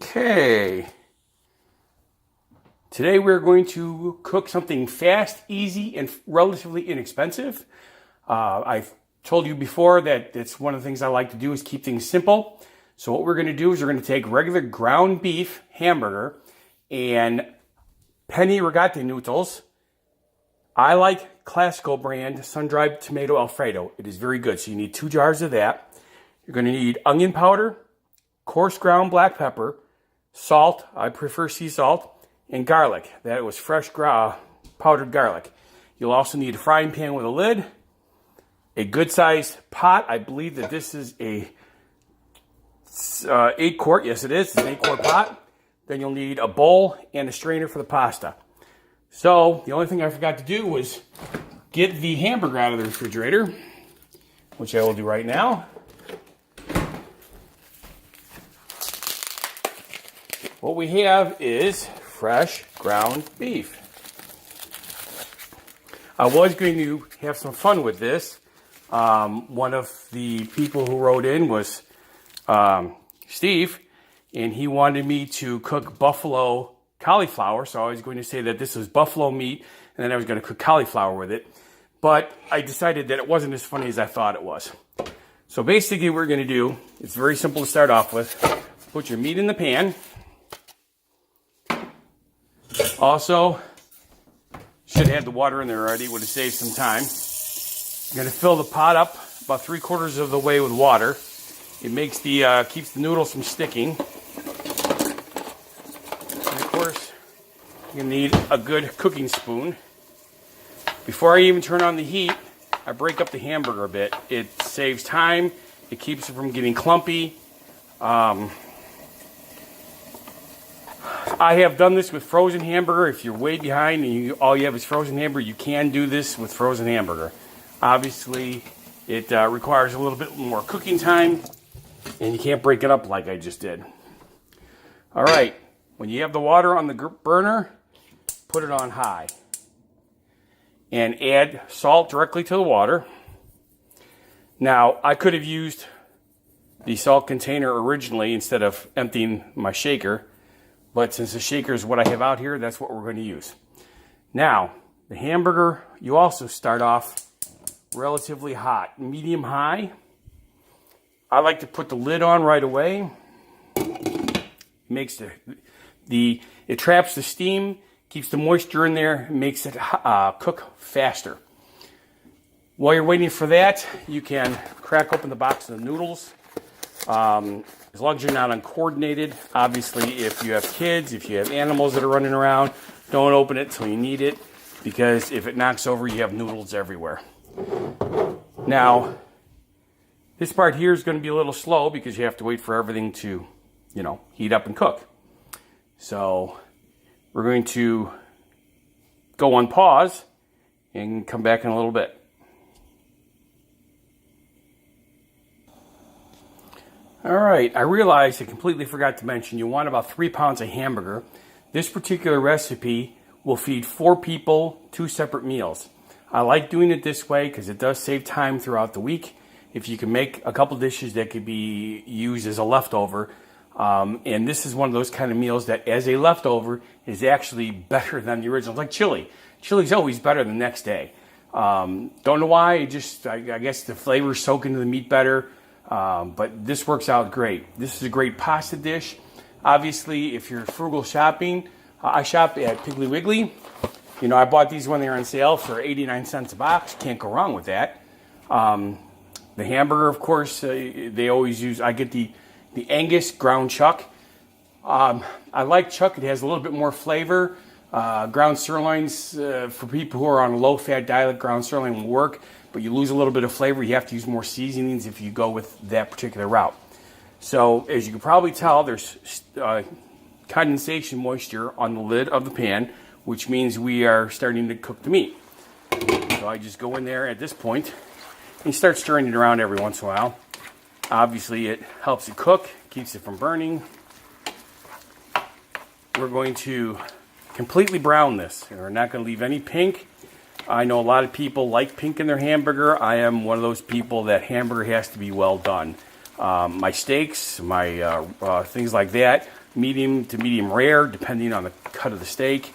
Okay. Today we're going to cook something fast, easy, and relatively inexpensive. I've told you before that it's one of the things I like to do is keep things simple. So what we're going to do is we're going to take regular ground beef hamburger and penny rigate noodles. I like Classico brand sun-dried tomato Alfredo. It is very good. So you need 2 jars of that. You're going to need onion powder, coarse ground black pepper, salt, I prefer sea salt, and garlic. That was fresh powdered garlic. You'll also need a frying pan with a lid, a good sized pot. I believe that this is a 8 quart. Yes, it is. It's an 8 quart pot. Then you'll need a bowl and a strainer for the pasta. So the only thing I forgot to do was get the hamburger out of the refrigerator, which I will do right now. What we have is fresh ground beef. I was going to have some fun with this. One of the people who wrote in was Steve, and he wanted me to cook buffalo cauliflower. So I was going to say that this was buffalo meat, and then I was going to cook cauliflower with it. But I decided that it wasn't as funny as I thought it was. So basically what we're going to do, it's very simple to start off with. Put your meat in the pan. Also, should have had the water in there already, would have saved some time. You're going to fill the pot up about 3/4 of the way with water. It makes the keeps the noodles from sticking. And of course, you need a good cooking spoon. Before I even turn on the heat, I break up the hamburger a bit. It saves time. It keeps it from getting clumpy. I have done this with frozen hamburger. If you're way behind and all you have is frozen hamburger, you can do this with frozen hamburger. Obviously, it requires a little bit more cooking time, and you can't break it up like I just did. All right, when you have the water on the burner, put it on high. And add salt directly to the water. Now, I could have used the salt container originally instead of emptying my shaker. But since the shaker is what I have out here, that's what we're going to use. Now, the hamburger, you also start off relatively hot, medium high. I like to put the lid on right away. Makes it traps the steam, keeps the moisture in there, makes it cook faster. While you're waiting for that, you can crack open the box of the noodles. As long as you're not uncoordinated. Obviously, if you have kids, if you have animals that are running around, don't open it till you need it, because if it knocks over, you have noodles everywhere. Now, this part here is going to be a little slow because you have to wait for everything to, heat up and cook. So, we're going to go on pause and come back in a little bit. All right, I realized I completely forgot to mention you want about 3 pounds of hamburger. This particular recipe will feed 4 people 2 separate meals. I like doing it this way because it does save time throughout the week. If you can make a couple dishes that could be used as a leftover, and this is one of those kind of meals that as a leftover is actually better than the original. Like chili. Chili's always better the next day. Don't know why, I guess the flavors soak into the meat better. But this works out great. This is a great pasta dish. Obviously, if you're frugal shopping, I shop at Piggly Wiggly. I bought these when they were on sale for 89 cents a box. Can't go wrong with that. The hamburger, of course, they always use, I get the Angus ground chuck. I like chuck. It has a little bit more flavor. Ground sirloins, for people who are on a low-fat diet, ground sirloin will work. But you lose a little bit of flavor. You have to use more seasonings if you go with that particular route. So as you can probably tell, there's condensation moisture on the lid of the pan, which means we are starting to cook the meat. So I just go in there at this point and start stirring it around every once in a while. Obviously, it helps it cook, keeps it from burning. We're going to completely brown this. We're not going to leave any pink. I know a lot of people like pink in their hamburger. I am one of those people that hamburger has to be well done. My steaks, my things like that, medium to medium rare, depending on the cut of the steak.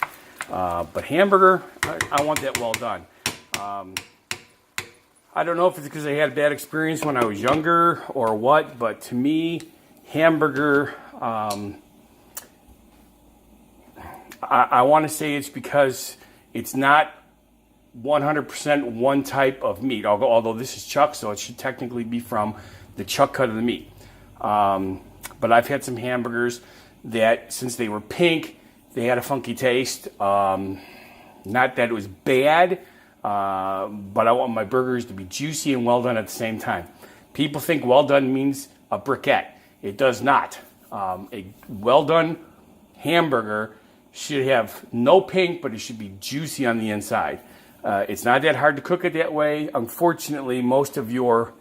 But hamburger, I want that well done. I don't know if it's because I had a bad experience when I was younger or what, but to me, hamburger, I want to say it's because it's not 100% one type of meat, although this is chuck, so it should technically be from the chuck cut of the meat. But I've had some hamburgers that, since they were pink, they had a funky taste. Not that it was bad, but I want my burgers to be juicy and well done at the same time. People think well done means a briquette. It does not. A well done hamburger should have no pink, but it should be juicy on the inside. It's not that hard to cook it that way. Unfortunately, most of your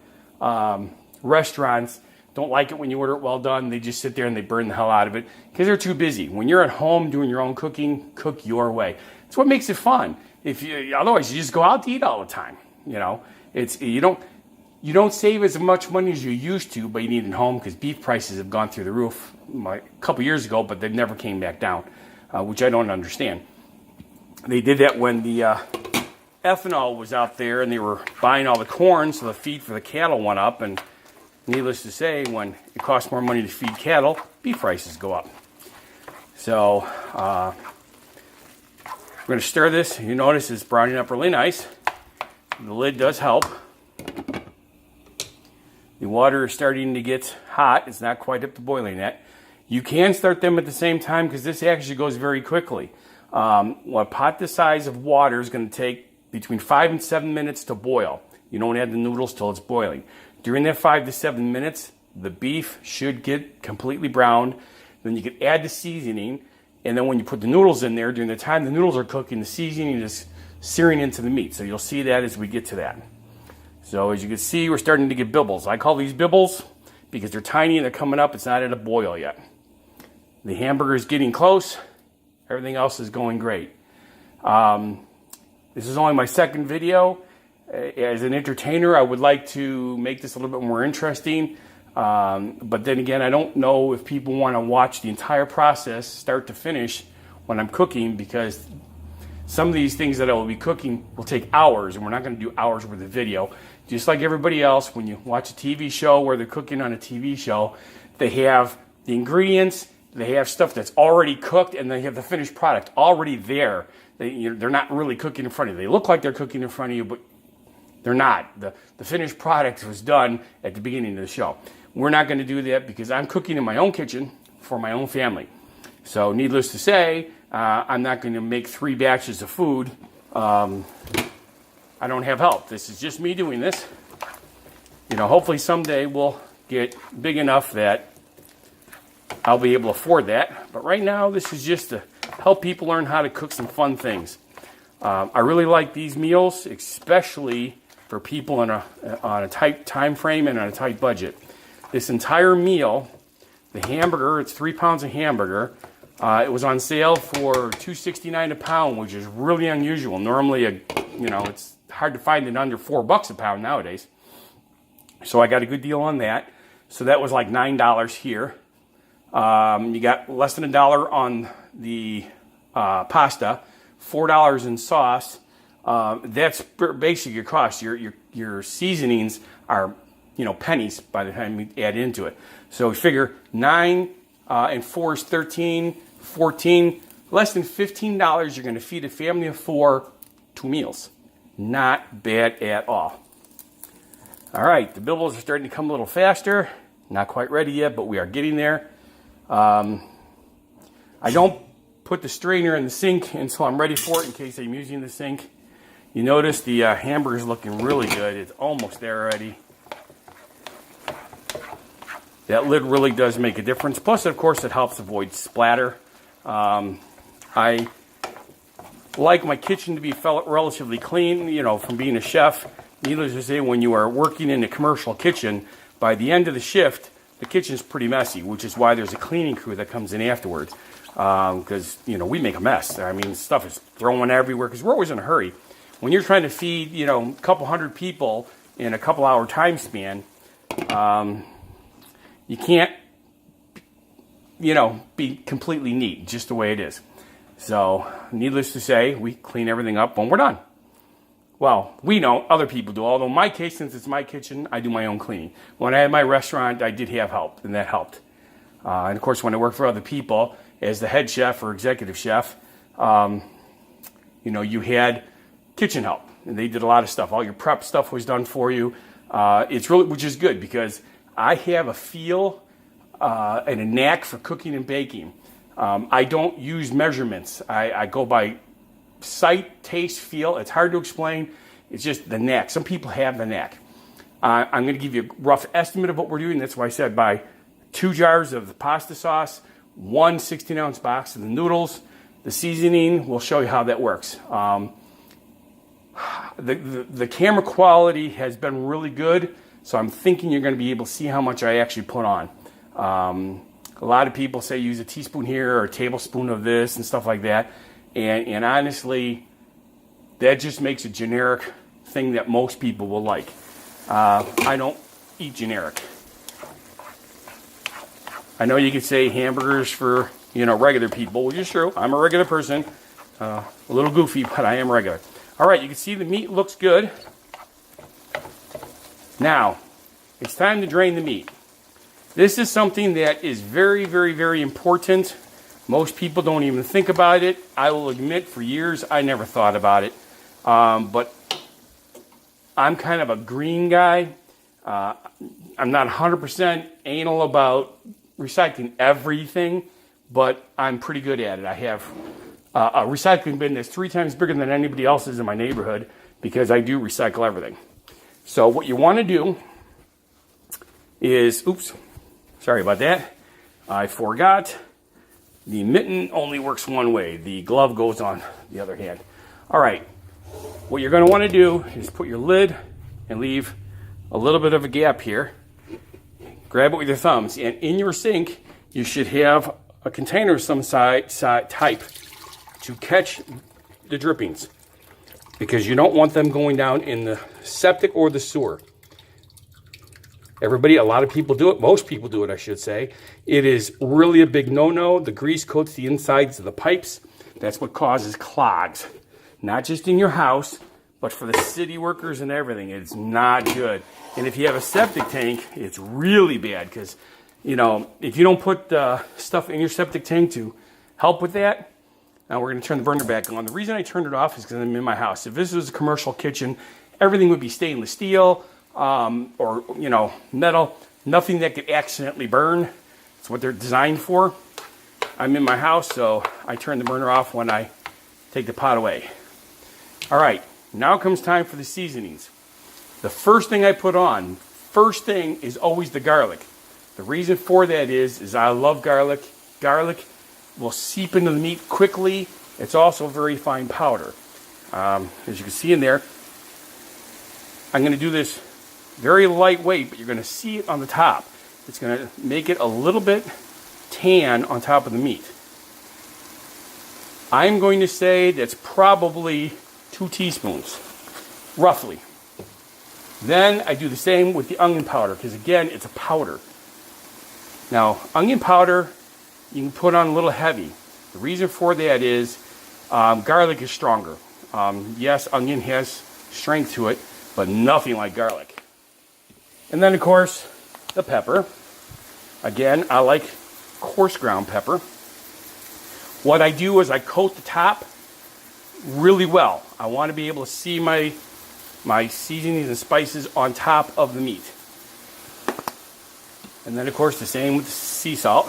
restaurants don't like it when you order it well done. They just sit there and they burn the hell out of it because they're too busy. When you're at home doing your own cooking, cook your way. It's what makes it fun. Otherwise, you just go out to eat all the time. You don't save as much money as you used to, but you eat at home because beef prices have gone through the roof a couple years ago, but they never came back down, which I don't understand. They did that when the ethanol was out there and they were buying all the corn, so the feed for the cattle went up, and needless to say, when it costs more money to feed cattle, beef prices go up. So we're going to stir this. You notice it's browning up really nice. The lid does help. The water is starting to get hot. It's not quite up to boiling yet. You can start them at the same time because this actually goes very quickly. A pot this size of water is going to take between 5 and 7 minutes to boil. You don't add the noodles till it's boiling. During that 5 to 7 minutes, the beef should get completely browned. Then you can add the seasoning, and then when you put the noodles in there, during the time the noodles are cooking, the seasoning is searing into the meat. So you'll see that as we get to that. So as you can see, we're starting to get bibbles. I call these bibbles because they're tiny and they're coming up. It's not at a boil yet. The hamburger is getting close. Everything else is going great. This is only my second video. As an entertainer, I would like to make this a little bit more interesting. But then again, I don't know if people want to watch the entire process, start to finish, when I'm cooking, because some of these things that I will be cooking will take hours, and we're not going to do hours worth of video. Just like everybody else, when you watch a TV show where they're cooking on a TV show, they have the ingredients, they have stuff that's already cooked, and they have the finished product already there. They're not really cooking in front of you. They look like they're cooking in front of you, but they're not. The finished product was done at the beginning of the show. We're not going to do that because I'm cooking in my own kitchen for my own family. So needless to say, I'm not going to make 3 batches of food. I don't have help. This is just me doing this. Hopefully someday we'll get big enough that I'll be able to afford that. But right now, this is just to help people learn how to cook some fun things. I really like these meals, especially for people on a tight time frame and on a tight budget. This entire meal, the hamburger, it's 3 pounds of hamburger. It was on sale for $2.69 a pound, which is really unusual. Normally, it's hard to find it under $4 a pound nowadays. So I got a good deal on that. So that was like $9 here. You got less than $1 on the pasta, $4 in sauce. That's basically your cost. Your seasonings are pennies by the time you add into it. So we figure 9 and 4 is 13, 14, less than $15 you're going to feed a family of 4 2 meals. Not bad at all. All right, the bibbles are starting to come a little faster. Not quite ready yet, but we are getting there. I don't put the strainer in the sink until I'm ready for it in case I'm using the sink. You notice the hamburger is looking really good. It's almost there already. That lid really does make a difference. Plus, of course, it helps avoid splatter. I like my kitchen to be relatively clean, from being a chef. Needless to say, when you are working in a commercial kitchen, by the end of the shift, the kitchen's pretty messy, which is why there's a cleaning crew that comes in afterwards. Because, we make a mess. I mean, stuff is thrown everywhere because we're always in a hurry. When you're trying to feed, a couple hundred people in a couple hour time span, you can't be completely neat, just the way it is. So, needless to say, we clean everything up when we're done. Well, we don't, other people do. Although in my case, since it's my kitchen, I do my own cleaning. When I had my restaurant, I did have help, and that helped. And of course, when I worked for other people, as the head chef or executive chef, you had kitchen help, and they did a lot of stuff. All your prep stuff was done for you. It's really, which is good because I have a feel and a knack for cooking and baking. I don't use measurements. I go by sight, taste, feel. It's hard to explain. It's just the knack. Some people have the knack. I'm going to give you a rough estimate of what we're doing. That's why I said buy 2 jars of the pasta sauce, 1 16-ounce box of the noodles. The seasoning, we'll show you how that works. The camera quality has been really good, so I'm thinking you're going to be able to see how much I actually put on. A lot of people say use a teaspoon here or a tablespoon of this and stuff like that. And honestly, that just makes a generic thing that most people will like. I don't eat generic. I know you could say hamburgers for, regular people, which is true. I'm a regular person. A little goofy, but I am regular. All right, you can see the meat looks good. Now, it's time to drain the meat. This is something that is very, very, very important. Most people don't even think about it. I will admit, for years, I never thought about it. But I'm kind of a green guy. I'm not 100% anal about recycling everything, but I'm pretty good at it. I have a recycling bin that's 3 times bigger than anybody else's in my neighborhood because I do recycle everything. So what you want to do is, oops, sorry about that. I forgot. The mitten only works one way. The glove goes on the other hand. All right. What you're going to want to do is put your lid and leave a little bit of a gap here. Grab it with your thumbs. And in your sink, you should have a container of some type to catch the drippings, because you don't want them going down in the septic or the sewer. A lot of people do it. Most people do it, I should say. It is really a big no-no. The grease coats the insides of the pipes. That's what causes clogs. Not just in your house, but for the city workers and everything. It's not good. And if you have a septic tank, it's really bad because, if you don't put stuff in your septic tank to help with that, now we're going to turn the burner back on. The reason I turned it off is because I'm in my house. If this was a commercial kitchen, everything would be stainless steel or, metal. Nothing that could accidentally burn. It's what they're designed for. I'm in my house, so I turn the burner off when I take the pot away. All right, now comes time for the seasonings. The first thing I put on, is always the garlic. The reason for that is I love garlic. Garlic will seep into the meat quickly. It's also very fine powder. As you can see in there, I'm going to do this very lightweight, but you're going to see it on the top. It's going to make it a little bit tan on top of the meat. I'm going to say that's probably 2 teaspoons, roughly. Then I do the same with the onion powder, because again, it's a powder. Now, onion powder, you can put on a little heavy. The reason for that is garlic is stronger. Yes, onion has strength to it, but nothing like garlic. And then, of course, the pepper. Again, I like coarse ground pepper. What I do is I coat the top really well. I want to be able to see my seasonings and spices on top of the meat. And then, of course, the same with the sea salt.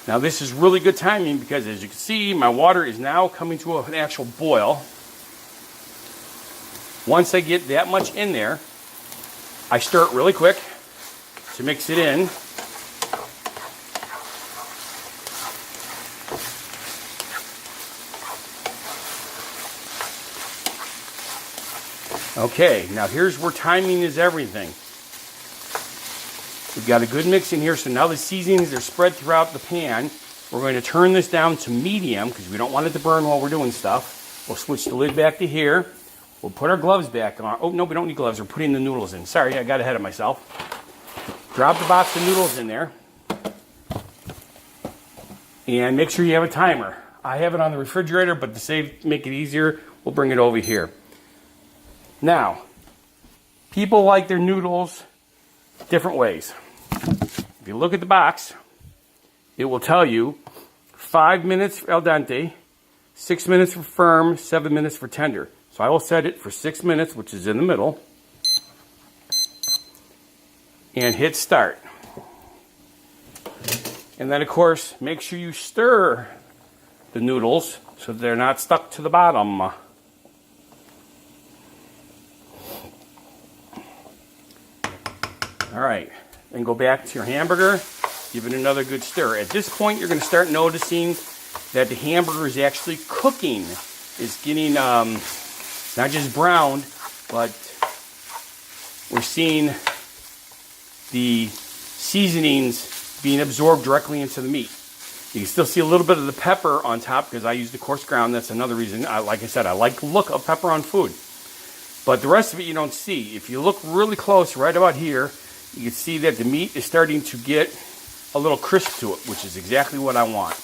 Now, this is really good timing because, as you can see, my water is now coming to an actual boil. Once I get that much in there, I stir it really quick to mix it in. Okay, now here's where timing is everything. We've got a good mix in here, so now the seasonings are spread throughout the pan. We're going to turn this down to medium because we don't want it to burn while we're doing stuff. We'll switch the lid back to here. We'll put our gloves back on. Oh, no, we don't need gloves. We're putting the noodles in. Sorry, I got ahead of myself. Drop the box of noodles in there. And make sure you have a timer. I have it on the refrigerator, but to make it easier, we'll bring it over here. Now, people like their noodles different ways. If you look at the box, it will tell you 5 minutes for al dente, 6 minutes for firm, 7 minutes for tender. So I will set it for 6 minutes, which is in the middle, and hit start. And then, of course, make sure you stir the noodles so they're not stuck to the bottom. All right, then go back to your hamburger, give it another good stir. At this point, you're going to start noticing that the hamburger is actually cooking. It's getting not just browned, but we're seeing the seasonings being absorbed directly into the meat. You can still see a little bit of the pepper on top because I use the coarse ground. That's another reason, like I said, I like the look of pepper on food. But the rest of it you don't see. If you look really close right about here, you can see that the meat is starting to get a little crisp to it, which is exactly what I want.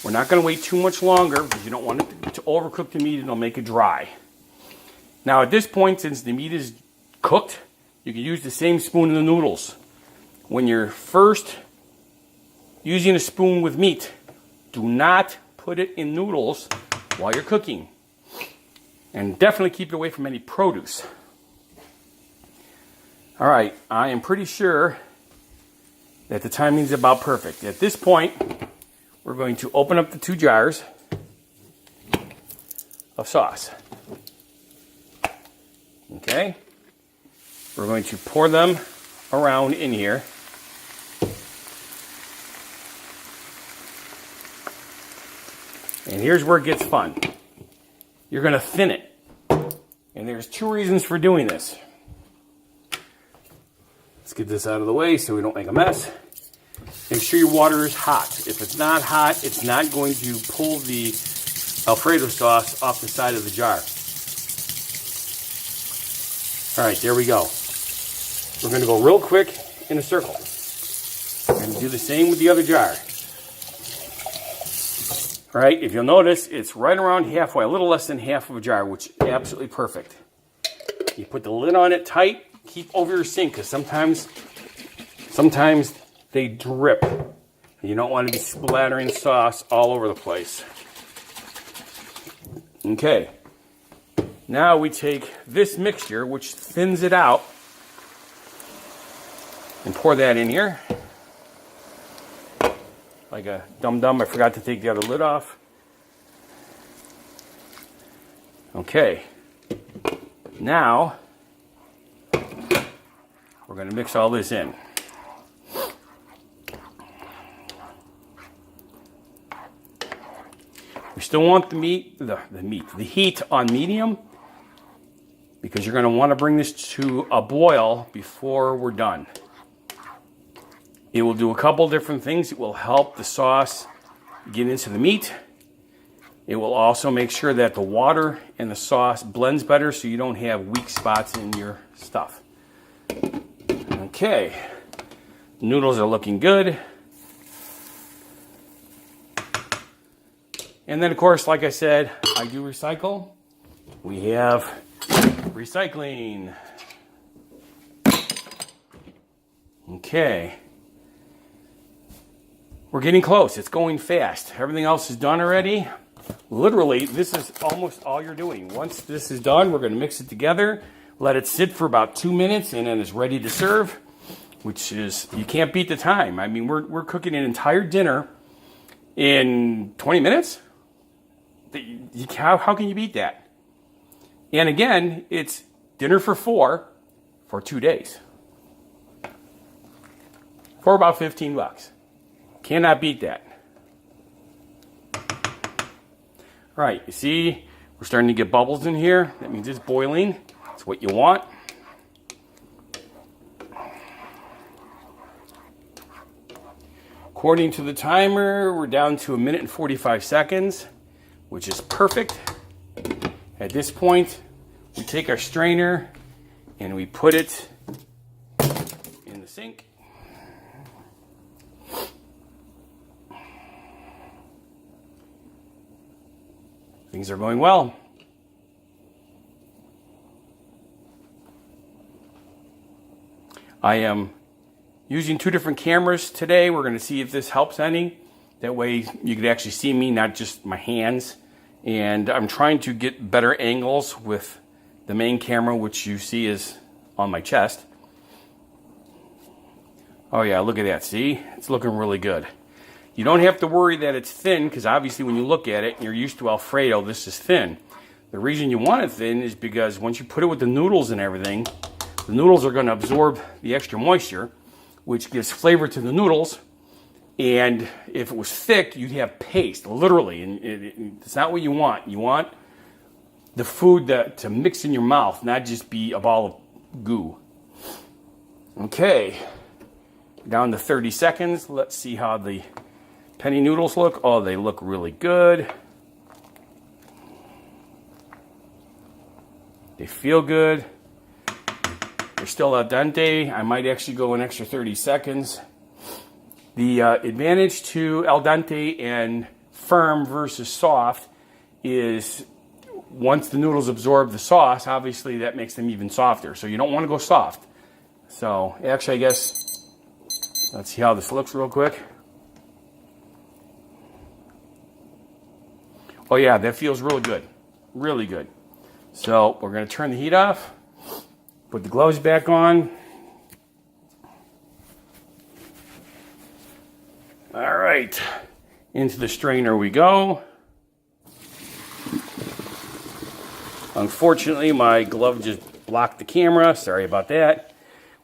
We're not going to wait too much longer because you don't want it to overcook the meat and it'll make it dry. Now at this point, since the meat is cooked, you can use the same spoon in the noodles. When you're first using a spoon with meat, do not put it in noodles while you're cooking. And definitely keep it away from any produce. All right, I am pretty sure that the timing is about perfect. At this point, we're going to open up the 2 jars of sauce. Okay? We're going to pour them around in here. And here's where it gets fun. You're going to thin it. And there's 2 reasons for doing this. Let's get this out of the way so we don't make a mess. Make sure your water is hot. If it's not hot, it's not going to pull the Alfredo sauce off the side of the jar. All right, there we go. We're going to go real quick in a circle. We're going to do the same with the other jar. All right, if you'll notice, it's right around halfway, a little less than half of a jar, which is absolutely perfect. You put the lid on it tight, keep over your sink, because sometimes they drip. You don't want to be splattering sauce all over the place. Okay, now we take this mixture, which thins it out, and pour that in here. Like a dum-dum, I forgot to take the other lid off. Okay, now we're going to mix all this in. We still want the heat on medium, because you're going to want to bring this to a boil before we're done. It will do a couple different things. It will help the sauce get into the meat. It will also make sure that the water and the sauce blends better so you don't have weak spots in your stuff. Okay, noodles are looking good. And then, of course, like I said, I do recycle. We have recycling. Okay. We're getting close. It's going fast. Everything else is done already. Literally, this is almost all you're doing. Once this is done, we're going to mix it together, let it sit for about 2 minutes, and then it's ready to serve, which is, you can't beat the time. I mean, we're cooking an entire dinner in 20 minutes. How can you beat that? And again, it's dinner for 4 for 2 days. For about $15. Cannot beat that. All right, you see, we're starting to get bubbles in here. That means it's boiling. That's what you want. According to the timer, we're down to 1 minute and 45 seconds, which is perfect. At this point, we take our strainer and we put it in the sink. Things are going well. I am using 2 different cameras today. We're going to see if this helps any. That way you could actually see me, not just my hands. And I'm trying to get better angles with the main camera, which you see is on my chest. Oh yeah, look at that. See? It's looking really good. You don't have to worry that it's thin, because obviously when you look at it and you're used to Alfredo, this is thin. The reason you want it thin is because once you put it with the noodles and everything, the noodles are going to absorb the extra moisture, which gives flavor to the noodles. And if it was thick, you'd have paste, literally. And it's not what you want. You want the food to mix in your mouth, not just be a ball of goo. Okay, down to 30 seconds. Let's see how the penny noodles look. Oh, they look really good. They feel good. They're still al dente. I might actually go an extra 30 seconds. The advantage to al dente and firm versus soft is once the noodles absorb the sauce, obviously that makes them even softer. So you don't want to go soft. So actually, I guess, let's see how this looks real quick. Oh yeah, that feels really good. Really good. So we're going to turn the heat off. Put the gloves back on. All right, into the strainer we go. Unfortunately, my glove just blocked the camera. Sorry about that.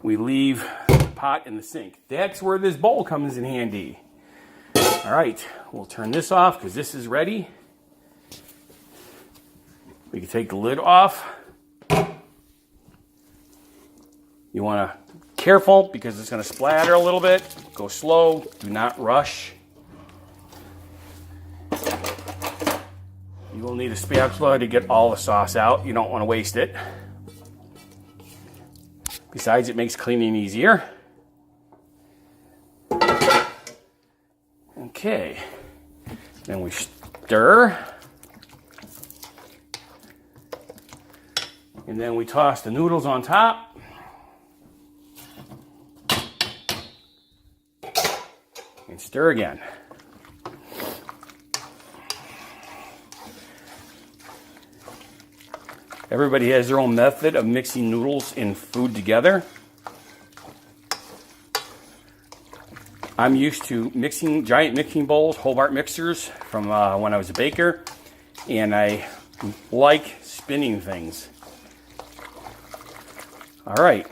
We leave the pot in the sink. That's where this bowl comes in handy. All right, we'll turn this off because this is ready. We can take the lid off. You want to be careful because it's going to splatter a little bit. Go slow. Do not rush. You will need a spatula to get all the sauce out. You don't want to waste it. Besides, it makes cleaning easier. Okay. Then we stir. And then we toss the noodles on top. And stir again. Everybody has their own method of mixing noodles and food together. I'm used to mixing giant mixing bowls, Hobart mixers from when I was a baker, and I like spinning things. All right,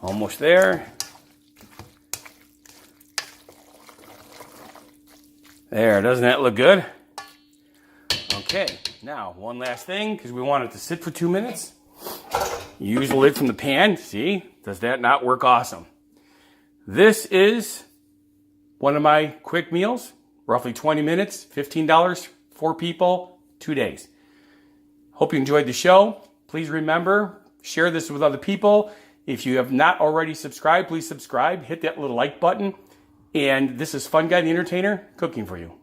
almost there. There, doesn't that look good? Okay, now one last thing, because we want it to sit for 2 minutes. You use the lid from the pan. See, does that not work awesome? This is one of my quick meals, roughly 20 minutes, $15, 4 people, 2 days. Hope you enjoyed the show. Please remember, share this with other people. If you have not already subscribed, please subscribe. Hit that little like button. And this is Fun Guy the Entertainer cooking for you.